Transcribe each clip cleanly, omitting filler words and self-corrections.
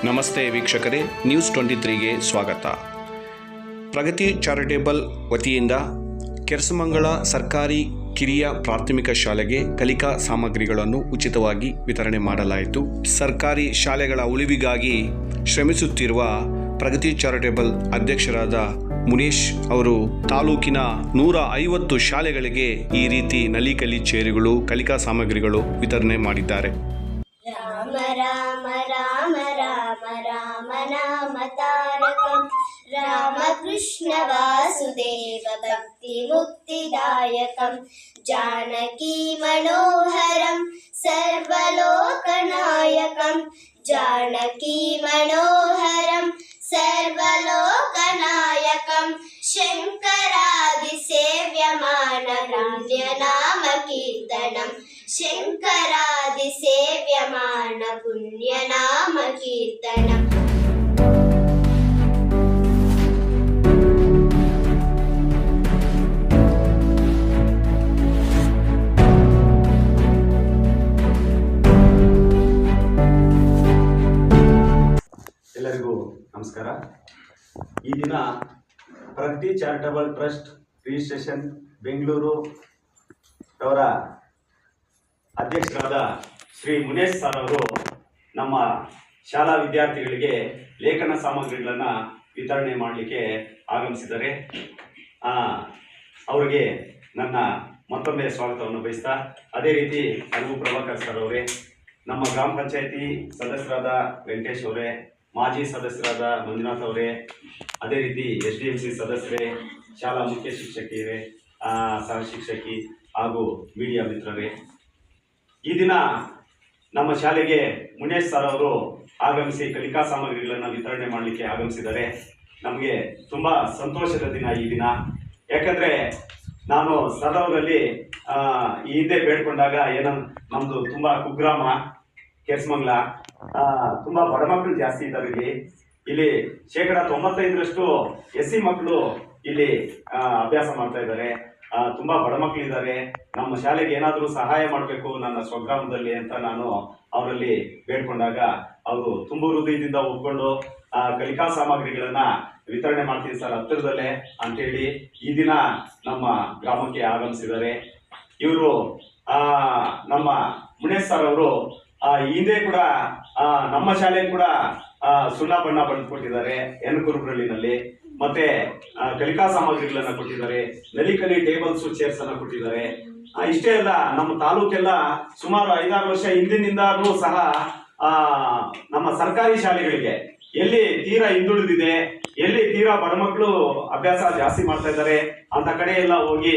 ನಮಸ್ತೆ ವೀಕ್ಷಕರೇ, ನ್ಯೂಸ್ 23ಗೆ ಸ್ವಾಗತ. ಪ್ರಗತಿ ಚಾರಿಟೇಬಲ್ ವತಿಯಿಂದ ಕೆರಸಮಂಗಲ ಸರ್ಕಾರಿ ಕಿರಿಯ ಪ್ರಾಥಮಿಕ ಶಾಲೆಗೆ ಕಲಿಕಾ ಸಾಮಗ್ರಿಗಳನ್ನು ಉಚಿತವಾಗಿ ವಿತರಣೆ ಮಾಡಲಾಯಿತು. ಸರ್ಕಾರಿ ಶಾಲೆಗಳ ಉಳಿವಿಗಾಗಿ ಶ್ರಮಿಸುತ್ತಿರುವ ಪ್ರಗತಿ ಚಾರಿಟೇಬಲ್ ಅಧ್ಯಕ್ಷರಾದ ಮುನೇಶ್ ಅವರು ತಾಲೂಕಿನ 150 ಶಾಲೆಗಳಿಗೆ ಈ ರೀತಿ ನಲಿಕಲಿ ಚೇರುಗಳು, ಕಲಿಕಾ ಸಾಮಗ್ರಿಗಳು ವಿತರಣೆ ಮಾಡಿದ್ದಾರೆ. ರಾಮ ರಾಮ ರಾಮ ರಾಮ ರಾಮ ನಾಮ ತಾರಕಂ ರಾಮಕೃಷ್ಣ ವಾಸುದೇವ ಭಕ್ತಿ ಮುಕ್ತಿದಾಯಕಂ ಜಾನಕಿ ಮನೋಹರಂ ಸರ್ವಲೋಕನಾಯಕಂ ಜಾನಕಿ ಮನೋಹರಂ ಸರ್ವಲೋಕನಾಯಕಂ ಶಂಕರಾದಿ ಸೇವ್ಯಮಾನ ಪುಣ್ಯನಾಮ ಕೀರ್ತನಂ ಶಂಕರಾದಿ ಸೇವ್ಯಮಾನ ಪುಣ್ಯನಾಮ ಕೀರ್ತನಂ. ಎಲ್ಲರಿಗೂ ನಮಸ್ಕಾರ. ಈ ದಿನ ಪ್ರಗತಿ ಚಾರಿಟಬಲ್ ಟ್ರಸ್ಟ್ ರಿಜಿಸ್ಟ್ರೇಷನ್ ಬೆಂಗಳೂರು ಅವರ ಅಧ್ಯಕ್ಷರಾದ ಶ್ರೀ ಮುನೇಶ್ ಸರ್ ಅವರು ನಮ್ಮ ಶಾಲಾ ವಿದ್ಯಾರ್ಥಿಗಳಿಗೆ ಲೇಖನ ಸಾಮಗ್ರಿಗಳನ್ನು ವಿತರಣೆ ಮಾಡಲಿಕ್ಕೆ ಆಗಮಿಸಿದ್ದಾರೆ. ಅವರಿಗೆ ನನ್ನ ಮತ್ತೊಮ್ಮೆ ಸ್ವಾಗತವನ್ನು ಬಯಸ್ತಾ, ಅದೇ ರೀತಿ ಅನುವು ಪ್ರಭಾಕರ್ ಸರ್ ಅವರೇ, ನಮ್ಮ ಗ್ರಾಮ ಪಂಚಾಯತಿ ಸದಸ್ಯರಾದ ವೆಂಕಟೇಶ್ ಅವರೇ, ಮಾಜಿ ಸದಸ್ಯರಾದ ಮಂಜುನಾಥ್ ಅವರೇ, ಅದೇ ರೀತಿ SDMC ಸದಸ್ಯರೇ, ಶಾಲಾ ಮುಖ್ಯ ಶಿಕ್ಷಕಿಯರೇ, ಸಹ ಶಿಕ್ಷಕಿ ಹಾಗೂ ಮೀಡಿಯಾ ಮಿತ್ರರೇ, ಈ ದಿನ ನಮ್ಮ ಶಾಲೆಗೆ ಮುನೇಶ್ ಸರ್ ಅವರು ಆಗಮಿಸಿ ಕಲಿಕಾ ಸಾಮಗ್ರಿಗಳನ್ನು ವಿತರಣೆ ಮಾಡಲಿಕ್ಕೆ ಆಗಮಿಸಿದ್ದಾರೆ. ನಮಗೆ ತುಂಬ ಸಂತೋಷದ ದಿನ ಈ ದಿನ. ಯಾಕಂದರೆ ನಾನು ಸರ್ ಅವರಲ್ಲಿ ಈ ಹಿಂದೆ ಬೇಡ್ಕೊಂಡಾಗ ನಮ್ಮದು ತುಂಬ ಕುಗ್ರಾಮ ಕೆರಸಮಂಗಲ, ತುಂಬ ಬಡ ಮಕ್ಕಳು ಜಾಸ್ತಿ ಇದ್ದಾರೆ. ಇಲ್ಲಿ 95% SC ಮಕ್ಕಳು ಇಲ್ಲಿ ಅಭ್ಯಾಸ ಮಾಡ್ತಾ ಇದ್ದಾರೆ. ತುಂಬ ಬಡ ಮಕ್ಕಳಿದ್ದಾರೆ. ನಮ್ಮ ಶಾಲೆಗೆ ಏನಾದರೂ ಸಹಾಯ ಮಾಡಬೇಕು ನನ್ನ ಸ್ವಗ್ರಾಮದಲ್ಲಿ ಅಂತ ನಾನು ಅವರಲ್ಲಿ ಬೇಡ್ಕೊಂಡಾಗ ಅವರು ತುಂಬ ಹೃದಯದಿಂದ ಒಪ್ಕೊಂಡು ಕಲಿಕಾ ಸಾಮಗ್ರಿಗಳನ್ನ ವಿತರಣೆ ಮಾಡ್ತೀನಿ ಸರ್ ಹತ್ತಿರದಲ್ಲೇ ಅಂತೇಳಿ ಈ ದಿನ ನಮ್ಮ ಗ್ರಾಮಕ್ಕೆ ಆಗಮಿಸಿದ್ದಾರೆ. ಇವರು ನಮ್ಮ ಮುನೇಶ್ ಸರ್ ಅವರು ಹಿಂದೆ ಕೂಡ ನಮ್ಮ ಶಾಲೆ ಕೂಡ ಸುಣ್ಣ ಬಣ್ಣ ಬಣ್ಣ ಕೊಟ್ಟಿದ್ದಾರೆ ಎನ್ಕುರುಬ್ರಳ್ಳಿನಲ್ಲಿ. ಮತ್ತೆ ಕಲಿಕಾ ಸಾಮಗ್ರಿಗಳನ್ನ ಕೊಟ್ಟಿದ್ದಾರೆ, ನಲಿಕಲಿ ಟೇಬಲ್ಸ್ ಚೇರ್ಸ್ ಅನ್ನ ಕೊಟ್ಟಿದ್ದಾರೆ. ಇಷ್ಟೇ ಅಲ್ಲ, ನಮ್ಮ ತಾಲೂಕೆಲ್ಲ ಸುಮಾರು 5-6 ವರ್ಷ ಹಿಂದಿನಿಂದಲೂ ಸಹ ನಮ್ಮ ಸರ್ಕಾರಿ ಶಾಲೆಗಳಿಗೆ ಎಲ್ಲಿ ತೀರಾ ಹಿಂದುಳಿದಿದೆ, ಎಲ್ಲಿ ತೀರಾ ಬಡ ಮಕ್ಕಳು ಅಭ್ಯಾಸ ಜಾಸ್ತಿ ಮಾಡ್ತಾ ಇದ್ದಾರೆ ಅಂತ ಕಡೆ ಎಲ್ಲ ಹೋಗಿ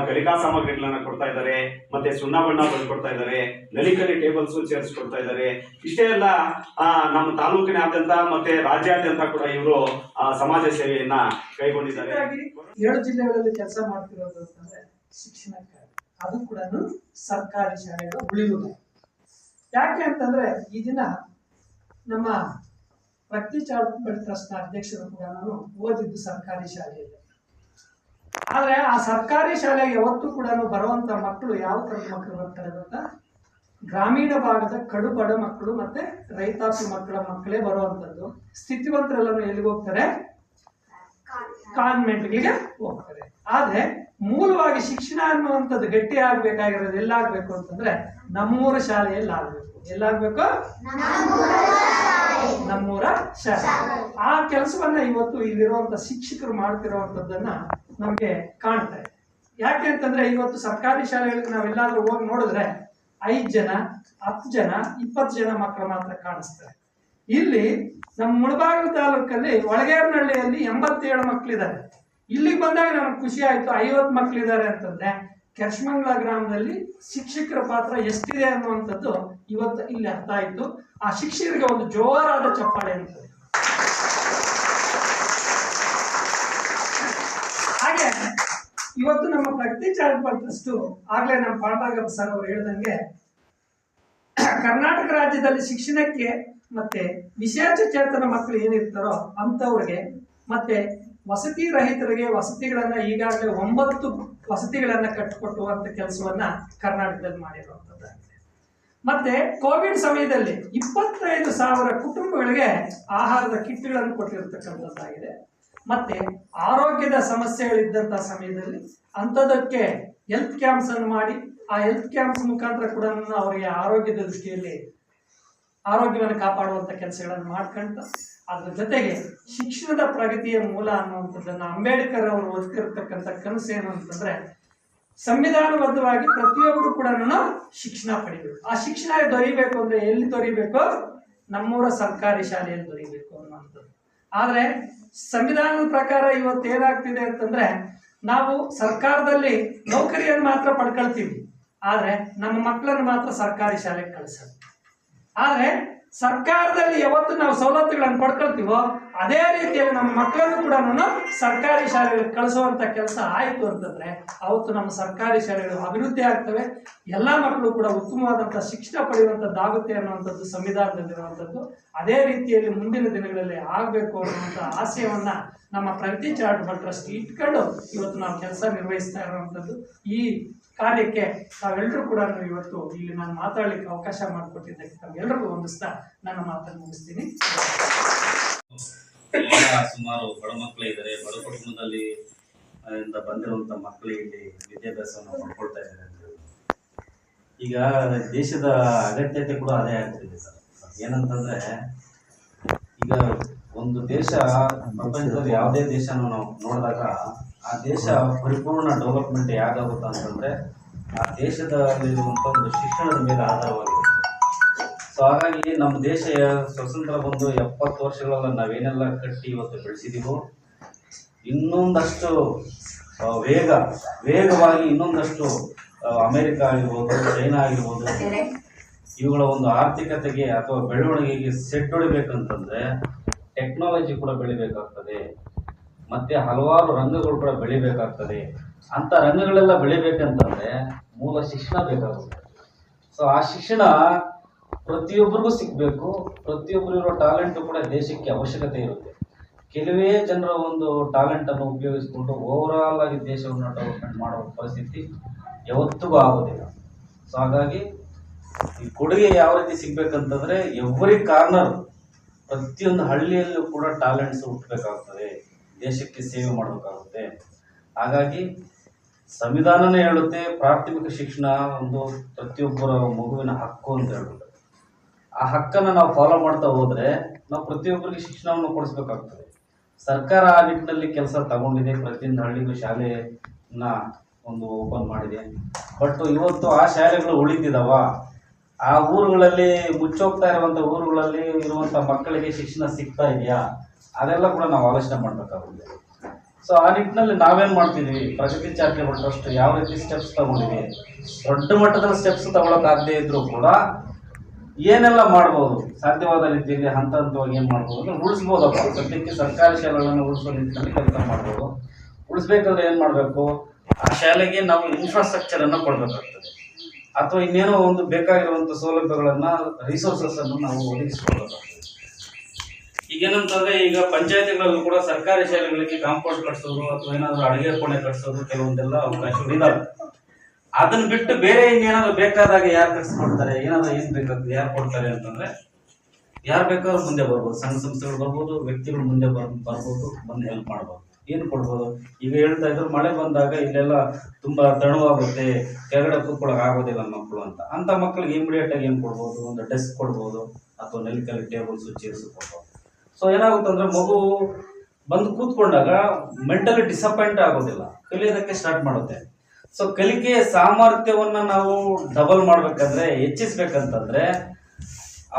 ಕಲಿಕಾ ಸಾಮಗ್ರಿಗಳನ್ನ ಕೊಡ್ತಾ ಇದ್ದಾರೆ. ಮತ್ತೆ ಸುಣ್ಣ ಬಣ್ಣ ಕೊಡ್ತಾ ಇದ್ದಾರೆ, ನಲಿಕಲಿ ಟೇಬಲ್ಸ್ ಚೇರ್ಸ್ ಕೊಡ್ತಾ ಇದ್ದಾರೆ. ಇಷ್ಟೇ ಅಲ್ಲ, ನಮ್ಮ ತಾಲೂಕಿನಾದ್ಯಂತ ಮತ್ತೆ ರಾಜ್ಯಾದ್ಯಂತ ಕೂಡ ಇವರು ಸಮಾಜ ಸೇವೆಯನ್ನ ಕೈಗೊಂಡಿದ್ದಾರೆ. 7 ಜಿಲ್ಲೆಗಳಲ್ಲಿ ಕೆಲಸ ಮಾಡ್ತಿರೋದು ಅಂತಂದ್ರೆ ಶಿಕ್ಷಣಕ್ಕಾಗಿ, ಅದು ಕೂಡ ಸರ್ಕಾರಿ ಶಾಲೆಗಳ ಉಳಿವು. ಯಾಕೆ ಅಂತಂದ್ರೆ ಈ ದಿನ ನಮ್ಮ ಪ್ರಗತಿ ಚಾರಿಟಬಲ್ ಟ್ರಸ್ಟ್ ಅಧ್ಯಕ್ಷರು ಕೂಡ ನಾನು ಓದಿದ್ದು ಸರ್ಕಾರಿ ಶಾಲೆಯಲ್ಲಿ. ಆದ್ರೆ ಆ ಸರ್ಕಾರಿ ಶಾಲೆಗೆ ಯಾವತ್ತೂ ಕೂಡ ಬರುವಂತ ಮಕ್ಕಳು ಯಾವ ತರದ ಮಕ್ಕಳು ಬರ್ತಾರೆ ಗೊತ್ತಾ? ಗ್ರಾಮೀಣ ಭಾಗದ ಕಡು ಬಡ ಮಕ್ಕಳು ಮತ್ತೆ ರೈತಾಪಿ ಮಕ್ಕಳೇ ಬರುವಂತದ್ದು. ಸ್ಥಿತಿವಂತರೆಲ್ಲರೂ ಎಲ್ಲಿಗೆ ಹೋಗ್ತಾರೆ? ಕಾನ್ವೆಂಟ್ಗಳಿಗೆ ಹೋಗ್ತಾರೆ. ಆದ್ರೆ ಮೂಲವಾಗಿ ಶಿಕ್ಷಣ ಅನ್ನುವಂಥದ್ದು ಗಟ್ಟಿ ಆಗ್ಬೇಕಾಗಿರೋದು ಎಲ್ಲಾಗ್ಬೇಕು ಅಂತಂದ್ರೆ ನಮ್ಮೂರ ಶಾಲೆಯಲ್ಲಿ ಆಗ್ಬೇಕು. ಎಲ್ಲಾಗ್ಬೇಕು? ನಮ್ಮೂರ ಶಾಲೆ. ಆ ಕೆಲಸವನ್ನ ಇವತ್ತು ಇಲ್ಲಿರುವಂತ ಶಿಕ್ಷಕರು ಮಾಡ್ತಿರುವಂತದ್ದನ್ನ ನಮ್ಗೆ ಕಾಣ್ತಾ ಇದೆ. ಯಾಕೆ ಅಂತಂದ್ರೆ ಇವತ್ತು ಸರ್ಕಾರಿ ಶಾಲೆಗಳಿಗೆ ನಾವೆಲ್ಲಾದ್ರೂ ಹೋಗಿ ನೋಡಿದ್ರೆ 5 ಜನ, 10 ಜನ, 20 ಜನ ಮಕ್ಕಳು ಮಾತ್ರ ಕಾಣಿಸ್ತಾರೆ. ಇಲ್ಲಿ ನಮ್ಮ ಮುಳಬಾಗಿಲು ತಾಲೂಕಲ್ಲಿ ಒಳಗೇರನಹಳ್ಳಿಯಲ್ಲಿ 87 ಮಕ್ಕಳಿದ್ದಾರೆ. ಇಲ್ಲಿಗೆ ಬಂದಾಗ ನಮ್ಗೆ ಖುಷಿ ಆಯ್ತು, 50 ಮಕ್ಕಳಿದ್ದಾರೆ ಅಂತಂದ್ರೆ ಕೆರಸಮಂಗಲ ಗ್ರಾಮದಲ್ಲಿ ಶಿಕ್ಷಕರ ಪಾತ್ರ ಎಷ್ಟಿದೆ ಅನ್ನುವಂಥದ್ದು ಇವತ್ತು ಇಲ್ಲಿ ಅರ್ಥ ಆಯ್ತು. ಆ ಶಿಕ್ಷಕರಿಗೆ ಒಂದು ಜೋರಾದ ಚಪ್ಪಾಳೆ ಅಂತ. ಹಾಗೆ ಇವತ್ತು ನಮ್ಮ ಪ್ರಗತಿ ಚಾರಿಟಬಲ್ ಟ್ರಸ್ಟ್ ಆಗ್ಲೇ ನಮ್ಮ ಪಾಂಡರಾಗ ಸರ್ ಅವರು ಹೇಳ್ದಂಗೆ ಕರ್ನಾಟಕ ರಾಜ್ಯದಲ್ಲಿ ಶಿಕ್ಷಣಕ್ಕೆ ಮತ್ತೆ ವಿಶೇಷ ಚೇತನ ಮಕ್ಕಳು ಏನಿರ್ತಾರೋ ಅಂಥವ್ರಿಗೆ ಮತ್ತೆ ವಸತಿ ರಹಿತರಿಗೆ ವಸತಿಗಳನ್ನ ಈಗಾಗಲೇ 9 ವಸತಿಗಳನ್ನ ಕಟ್ಟಿಕೊಟ್ಟುವಂತ ಕೆಲಸವನ್ನ ಕರ್ನಾಟಕದಲ್ಲಿ ಮಾಡಿರುವಂತದ್ದಾಗಿದೆ. ಮತ್ತೆ ಕೋವಿಡ್ ಸಮಯದಲ್ಲಿ 25,000 ಕುಟುಂಬಗಳಿಗೆ ಆಹಾರದ ಕಿಟ್ಗಳನ್ನು ಕೊಟ್ಟಿರತಕ್ಕಂಥದ್ದಾಗಿದೆ. ಮತ್ತೆ ಆರೋಗ್ಯದ ಸಮಸ್ಯೆಗಳಿದ್ದಂತಹ ಸಮಯದಲ್ಲಿ ಅಂಥದಕ್ಕೆ ಹೆಲ್ತ್ ಕ್ಯಾಂಪ್ಸ್ ಅನ್ನು ಮಾಡಿ ಆ ಹೆಲ್ತ್ ಕ್ಯಾಂಪ್ಸ್ ಮುಖಾಂತರ ಕೂಡ ಅವರಿಗೆ ಆರೋಗ್ಯದ ದೃಷ್ಟಿಯಲ್ಲಿ ಆರೋಗ್ಯವನ್ನು ಕಾಪಾಡುವಂತ ಕೆಲಸಗಳನ್ನು ಮಾಡ್ಕೊಂತ ಅದ್ರ ಜೊತೆಗೆ ಶಿಕ್ಷಣದ ಪ್ರಗತಿಯ ಮೂಲ ಅನ್ನುವಂಥದ್ದನ್ನ ಅಂಬೇಡ್ಕರ್ ಅವರು ಒತ್ತಿರತಕ್ಕಂಥ ಕನಸು ಏನು ಅಂತಂದ್ರೆ ಸಂವಿಧಾನಬದ್ಧವಾಗಿ ಪ್ರತಿಯೊಬ್ಬರು ಕೂಡ ಶಿಕ್ಷಣ ಪಡಿಬೇಕು. ಆ ಶಿಕ್ಷಣ ದೊರೀಬೇಕು ಅಂದ್ರೆ ಎಲ್ಲಿ ದೊರೀಬೇಕು? ನಮ್ಮೂರ ಸರ್ಕಾರಿ ಶಾಲೆಯಲ್ಲಿ ದೊರೀಬೇಕು ಅನ್ನುವಂಥದ್ದು. ಆದ್ರೆ ಸಂವಿಧಾನದ ಪ್ರಕಾರ ಇವತ್ತು ಏನಾಗ್ತಿದೆ ಅಂತಂದ್ರೆ ನಾವು ಸರ್ಕಾರದಲ್ಲಿ ನೌಕರಿಯನ್ನು ಮಾತ್ರ ಪಡ್ಕೊಳ್ತೀವಿ, ಆದ್ರೆ ನಮ್ಮ ಮಕ್ಕಳನ್ನು ಮಾತ್ರ ಸರ್ಕಾರಿ ಶಾಲೆಗೆ ಕಳಿಸೋದು. ಆದ್ರೆ ಸರ್ಕಾರದಲ್ಲಿ ಯಾವತ್ತು ನಾವು ಸವಲತ್ತುಗಳನ್ನು ಪಡ್ಕೊಳ್ತೀವೋ ಅದೇ ರೀತಿಯಲ್ಲಿ ನಮ್ಮ ಮಕ್ಕಳನ್ನು ಕೂಡ ಸರ್ಕಾರಿ ಶಾಲೆಗಳಿಗೆ ಕಳಿಸುವಂತ ಕೆಲಸ ಆಯಿತು ಅಂತಂದ್ರೆ ಅವತ್ತು ನಮ್ಮ ಸರ್ಕಾರಿ ಶಾಲೆಗಳು ಅಭಿವೃದ್ಧಿ ಆಗ್ತವೆ, ಎಲ್ಲಾ ಮಕ್ಕಳು ಕೂಡ ಉತ್ತಮವಾದಂತಹ ಶಿಕ್ಷಣ ಪಡೆಯುವಂತದ್ದಾಗುತ್ತೆ ಅನ್ನುವಂಥದ್ದು ಸಂವಿಧಾನದಲ್ಲಿರುವಂಥದ್ದು. ಅದೇ ರೀತಿಯಲ್ಲಿ ಮುಂದಿನ ದಿನಗಳಲ್ಲಿ ಆಗಬೇಕು ಅನ್ನುವಂಥ ಆಶಯವನ್ನ ನಮ್ಮ ಪ್ರಗತಿ ಚಾರಿಟಬಲ್ ಟ್ರಸ್ಟ್ ಇಟ್ಕೊಂಡು ಇವತ್ತು ನಾವು ಕೆಲಸ ನಿರ್ವಹಿಸ್ತಾ ಇರುವಂಥದ್ದು. ಈ ಕಾರ್ಯಕ್ಕೆ ತಾವೆಲ್ಲರೂ ಕೂಡ ಇವತ್ತು ಇಲ್ಲಿ ನಾನು ಮಾತಾಡ್ಲಿಕ್ಕೆ ಅವಕಾಶ ಮಾಡಿಕೊಟ್ಟಿದ್ದಕ್ಕೆ ತಾವೆಲ್ಲರಿಗೂ ಹೊಂದಿಸ್ತಾ ನನ್ನ ಮಾತನ್ನು ಮುಗಿಸ್ತೀನಿ. ಸುಮಾರು ಬಡ ಮಕ್ಕಳೇ ಇದ್ದಾರೆ, ಬಡ ಕುಟುಂಬದಲ್ಲಿ ಬಂದಿರುವಂತ ಮಕ್ಕಳು ಇಲ್ಲಿ ವಿದ್ಯಾಭ್ಯಾಸವನ್ನು ಪಡ್ಕೊಳ್ತಾ ಇದ್ದಾರೆ. ಈಗ ದೇಶದ ಅಗತ್ಯತೆ ಕೂಡ ಅದೇ ಆಗ್ತಿದೆ ಸರ್. ಏನಂತಂದ್ರೆ ಈಗ ಒಂದು ದೇಶ ಪ್ರಪಂಚದಲ್ಲಿ ಯಾವುದೇ ದೇಶನ ನಾವು ನೋಡಿದಾಗ ಆ ದೇಶ ಪರಿಪೂರ್ಣ ಡೆವಲಪ್ಮೆಂಟ್ ಯಾಕಾಗುತ್ತ ಅಂತಂದ್ರೆ ಆ ದೇಶದಲ್ಲಿರುವಂತ ಒಂದು ಶಿಕ್ಷಣದ ಮೇಲೆ ಆಧಾರವಾಗಿದೆ. ಸೊ ಹಾಗಾಗಿ ನಮ್ಮ ದೇಶ ಸ್ವತಂತ್ರ ಬಂದು 70 ವರ್ಷಗಳ ನಾವೇನೆಲ್ಲ ಕಟ್ಟಿ ಇವತ್ತು ಬೆಳೆಸಿದೀವೋ ಇನ್ನೊಂದಷ್ಟು ವೇಗವಾಗಿ ಇನ್ನೊಂದಷ್ಟು ಅಮೆರಿಕ ಆಗಿರ್ಬೋದು, ಚೈನಾ ಆಗಿರ್ಬೋದು, ಇವುಗಳ ಒಂದು ಆರ್ಥಿಕತೆಗೆ ಅಥವಾ ಬೆಳವಣಿಗೆಗೆ ಸೆಟ್ ಹೊಡಿಬೇಕಂತಂದ್ರೆ ಟೆಕ್ನಾಲಜಿ ಕೂಡ ಬೆಳಿಬೇಕಾಗ್ತದೆ, ಮತ್ತೆ ಹಲವಾರು ರಂಗಗಳು ಕೂಡ ಬೆಳಿಬೇಕಾಗ್ತದೆ. ಅಂತ ರಂಗಗಳೆಲ್ಲ ಬೆಳಿಬೇಕಂತಂದ್ರೆ ಮೂಲ ಶಿಕ್ಷಣ ಬೇಕಾಗುತ್ತೆ. ಸೊ ಆ ಶಿಕ್ಷಣ ಪ್ರತಿಯೊಬ್ಬರಿಗೂ ಸಿಗ್ಬೇಕು. ಪ್ರತಿಯೊಬ್ಬರು ಇರೋ ಟ್ಯಾಲೆಂಟ್ ಕೂಡ ದೇಶಕ್ಕೆ ಅವಶ್ಯಕತೆ ಇರುತ್ತೆ. ಕೆಲವೇ ಜನರ ಒಂದು ಟ್ಯಾಲೆಂಟ್ ಅನ್ನು ಉಪಯೋಗಿಸಿಕೊಂಡು ಓವರಾಲ್ ಆಗಿ ದೇಶವನ್ನು ಡೆವಲಪ್ಮೆಂಟ್ ಮಾಡುವ ಪರಿಸ್ಥಿತಿ ಯಾವತ್ತಿಗೂ ಆಗೋದಿಲ್ಲ. ಸೊ ಹಾಗಾಗಿ ಈ ಕೊಡುಗೆ ಯಾವ ರೀತಿ ಸಿಗ್ಬೇಕಂತಂದ್ರೆ ಎವ್ರಿ ಕಾರ್ನರ್ ಪ್ರತಿಯೊಂದು ಹಳ್ಳಿಯಲ್ಲೂ ಕೂಡ ಟ್ಯಾಲೆಂಟ್ಸ್ ಹುಟ್ಟಬೇಕಾಗ್ತದೆ, ದೇಶಕ್ಕೆ ಸೇವೆ ಮಾಡಬೇಕಾಗುತ್ತೆ. ಹಾಗಾಗಿ ಸಂವಿಧಾನನೇ ಹೇಳುತ್ತೆ ಪ್ರಾಥಮಿಕ ಶಿಕ್ಷಣ ಒಂದು ಪ್ರತಿಯೊಬ್ಬರ ಮಗುವಿನ ಹಕ್ಕು ಅಂತ ಹೇಳುತ್ತೆ. ಆ ಹಕ್ಕನ್ನು ನಾವು ಫಾಲೋ ಮಾಡ್ತಾ ಹೋದ್ರೆ ನಾವು ಪ್ರತಿಯೊಬ್ಬರಿಗೆ ಶಿಕ್ಷಣವನ್ನು ಕೊಡಿಸ್ಬೇಕಾಗ್ತದೆ. ಸರ್ಕಾರ ಆ ನಿಟ್ಟಿನಲ್ಲಿ ಕೆಲಸ ತಗೊಂಡಿದೆ, ಪ್ರತಿಯೊಂದು ಹಳ್ಳಿಗೂ ಶಾಲೆಯನ್ನ ಒಂದು ಓಪನ್ ಮಾಡಿದೆ. ಬಟ್ ಇವತ್ತು ಆ ಶಾಲೆಗಳು ಉಳಿದಿದಾವ? ಆ ಊರುಗಳಲ್ಲಿ ಮುಚ್ಚೋಗ್ತಾ ಇರುವಂತ ಊರುಗಳಲ್ಲಿ ಇರುವಂತ ಮಕ್ಕಳಿಗೆ ಶಿಕ್ಷಣ ಸಿಗ್ತಾ ಇದೆಯಾ? ಅದೆಲ್ಲ ಕೂಡ ನಾವು ಆಲೋಚನೆ ಮಾಡಬೇಕಾಗುತ್ತೆ. ಸೊ ಆ ನಿಟ್ಟಿನಲ್ಲಿ ನಾವೇನ್ ಮಾಡ್ತಿದ್ವಿ, ಪ್ರಗತಿ ಚಾರಿಟಬಲ್ ಟ್ರಸ್ಟ್ ಯಾವ ರೀತಿ ಸ್ಟೆಪ್ಸ್ ತಗೊಂಡಿದೆ, ದೊಡ್ಡ ಮಟ್ಟದ ಸ್ಟೆಪ್ಸ್ ತಗೊಳಕ್ಕಾಗದೇ ಇದ್ರು ಕೂಡ ಏನೆಲ್ಲ ಮಾಡ್ಬೋದು, ಸಾಧ್ಯವಾದ ರೀತಿಯಲ್ಲಿ ಹಂತ ಹಂತವಾಗಿ ಏನ್ ಮಾಡ್ಬೋದು ಅಂದ್ರೆ ಉಳಿಸ್ಬೋದಪ್ಪ. ಸದ್ಯಕ್ಕೆ ಸರ್ಕಾರಿ ಶಾಲೆಗಳನ್ನು ಉಳಿಸೋ ನಿಟ್ಟಿನಲ್ಲಿ ಕೆಲಸ ಮಾಡ್ಬೋದು. ಉಳಿಸ್ಬೇಕಾದ್ರೆ ಏನ್ ಮಾಡ್ಬೇಕು, ಆ ಶಾಲೆಗೆ ನಾವು ಇನ್ಫ್ರಾಸ್ಟ್ರಕ್ಚರ್ ಅನ್ನ ಕೊಡ್ಬೇಕಾಗ್ತದೆ, ಅಥವಾ ಇನ್ನೇನೋ ಒಂದು ಬೇಕಾಗಿರುವಂತ ಸೌಲಭ್ಯಗಳನ್ನ ರಿಸೋರ್ಸಸ್ ಅನ್ನು ನಾವು ಒದಗಿಸ್ಕೊಳ್ಬೇಕಾಗ್ತದೆ. ಈಗೇನಂತಂದ್ರೆ ಈಗ ಪಂಚಾಯತಿಗಳಲ್ಲೂ ಕೂಡ ಸರ್ಕಾರಿ ಶಾಲೆಗಳಿಗೆ ಕಾಂಪೌಂಡ್ ಕಟ್ಸೋದು ಅಥವಾ ಏನಾದ್ರು ಅಡುಗೆ ಕೋಣೆ ಕಟ್ಸೋದು ಕೆಲವೊಂದೆಲ್ಲ ಅವಕಾಶಗಳು ಇದಾವೆ. ಅದನ್ನ ಬಿಟ್ಟು ಬೇರೆ ಇನ್ನೇನಾದ್ರು ಬೇಕಾದಾಗ ಯಾರು ಕಟ್ಸ್ಕೊಡ್ತಾರೆ, ಏನಾದ್ರು ಏನ್ ಬೇಕಾಗ್ತದೆ ಯಾರು ಕೊಡ್ತಾರೆ ಅಂತಂದ್ರೆ ಯಾರು ಬೇಕಾದ್ರೂ ಮುಂದೆ ಬರ್ಬೋದು. ಸಂಘ ಸಂಸ್ಥೆಗಳು ಬರ್ಬೋದು, ವ್ಯಕ್ತಿಗಳು ಮುಂದೆ ಬರ್ಬೋದು, ಬಂದು ಹೆಲ್ಪ್ ಮಾಡ್ಬೋದು. ಏನು ಕೊಡ್ಬೋದು, ಈಗ ಹೇಳ್ತಾ ಇದ್ರು ಮಳೆ ಬಂದಾಗ ಇಲ್ಲೆಲ್ಲ ತುಂಬಾ ತಣುವಾಗುತ್ತೆ, ಕೆಳಗಡೆ ಕೂತ್ಕೊಳಕ್ ಆಗೋದಿಲ್ಲ ಮಕ್ಕಳು ಅಂತ ಮಕ್ಕಳಿಗೆ ಇಮಿಡಿಯೇಟ್ ಆಗಿ ಏನ್ ಕೊಡ್ಬೋದು, ಒಂದು ಡೆಸ್ಕ್ ಕೊಡ್ಬೋದು ಅಥವಾ ನೆಲಕಲ್ಲಿ ಟೇಬಲ್ಸ್ ಚೇರ್ಸ್ ಕೊಡ್ಬೋದು. ಸೊ ಏನಾಗುತ್ತಂದ್ರೆ ಮಗು ಬಂದು ಕೂತ್ಕೊಂಡಾಗ ಮೆಂಟಲಿ ಡಿಸಪಾಯಿಂಟ್ ಆಗೋದಿಲ್ಲ, ಕಲಿಯೋದಕ್ಕೆ ಸ್ಟಾರ್ಟ್ ಮಾಡುತ್ತೆ. ಸೊ ಕಲಿಕೆಯ ಸಾಮರ್ಥ್ಯವನ್ನ ನಾವು ಡಬಲ್ ಮಾಡ್ಬೇಕಂದ್ರೆ, ಹೆಚ್ಚಿಸ್ಬೇಕಂತಂದ್ರೆ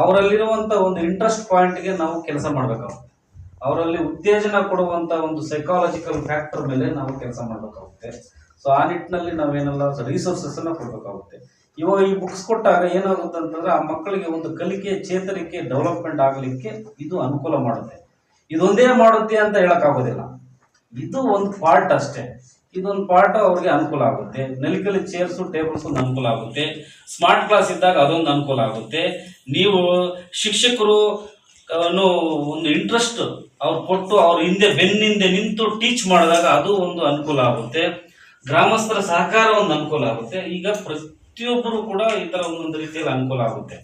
ಅವರಲ್ಲಿರುವಂತ ಒಂದು ಇಂಟ್ರೆಸ್ಟ್ ಪಾಯಿಂಟ್ಗೆ ನಾವು ಕೆಲಸ ಮಾಡ್ಬೇಕಾಗುತ್ತೆ. ಅವರಲ್ಲಿ ಉತ್ತೇಜನ ಕೊಡುವಂತ ಒಂದು ಸೈಕಾಲಜಿಕಲ್ ಫ್ಯಾಕ್ಟರ್ ಮೇಲೆ ನಾವು ಕೆಲಸ ಮಾಡಬೇಕಾಗುತ್ತೆ. ಸೊ ಆ ನಿಟ್ಟಿನಲ್ಲಿ ನಾವೇನೆಲ್ಲ ರಿಸೋರ್ಸಸ್ ಅನ್ನ ಕೊಡ್ಬೇಕಾಗುತ್ತೆ. ಇವಾಗ ಈ ಬುಕ್ಸ್ ಕೊಟ್ಟಾಗ ಏನಾಗುತ್ತೆ ಅಂತಂದ್ರೆ ಆ ಮಕ್ಕಳಿಗೆ ಒಂದು ಕಲಿಕೆ ಚೇತರಿಕೆ ಡೆವಲಪ್ಮೆಂಟ್ ಆಗಲಿಕ್ಕೆ ಇದು ಅನುಕೂಲ ಮಾಡುತ್ತೆ. ಇದೊಂದೇ ಮಾಡುತ್ತೆ ಅಂತ ಹೇಳಕ್ಕಾಗೋದಿಲ್ಲ, ಇದು ಒಂದು ಪಾರ್ಟ್ ಅಷ್ಟೇ. ಇದೊಂದು ಪಾರ್ಟ್ ಅವ್ರಿಗೆ ಅನುಕೂಲ ಆಗುತ್ತೆ. ನೆಲಕಲ್ಲಿ ಚೇರ್ಸು ಟೇಬಲ್ಸ್ ಒಂದು ಅನುಕೂಲ ಆಗುತ್ತೆ. ಸ್ಮಾರ್ಟ್ ಕ್ಲಾಸ್ ಇದ್ದಾಗ ಅದೊಂದು ಅನುಕೂಲ ಆಗುತ್ತೆ. ನೀವು ಶಿಕ್ಷಕರು ಒಂದು ಇಂಟ್ರೆಸ್ಟ್ ಅವ್ರು ಕೊಟ್ಟು ಅವ್ರ ಬೆನ್ನಿಂದೆ ನಿಂತು ಟೀಚ್ ಮಾಡಿದಾಗ ಅದು ಒಂದು ಅನುಕೂಲ ಆಗುತ್ತೆ. ಗ್ರಾಮಸ್ಥರ ಸಹಕಾರ ಒಂದು ಅನುಕೂಲ ಆಗುತ್ತೆ. ಈಗ ಪ್ರತಿಯೊಬ್ಬರು ಕೂಡ ಈ ತರ ಒಂದೊಂದು ರೀತಿಯಲ್ಲಿ ಅನುಕೂಲ ಆಗುತ್ತೆ.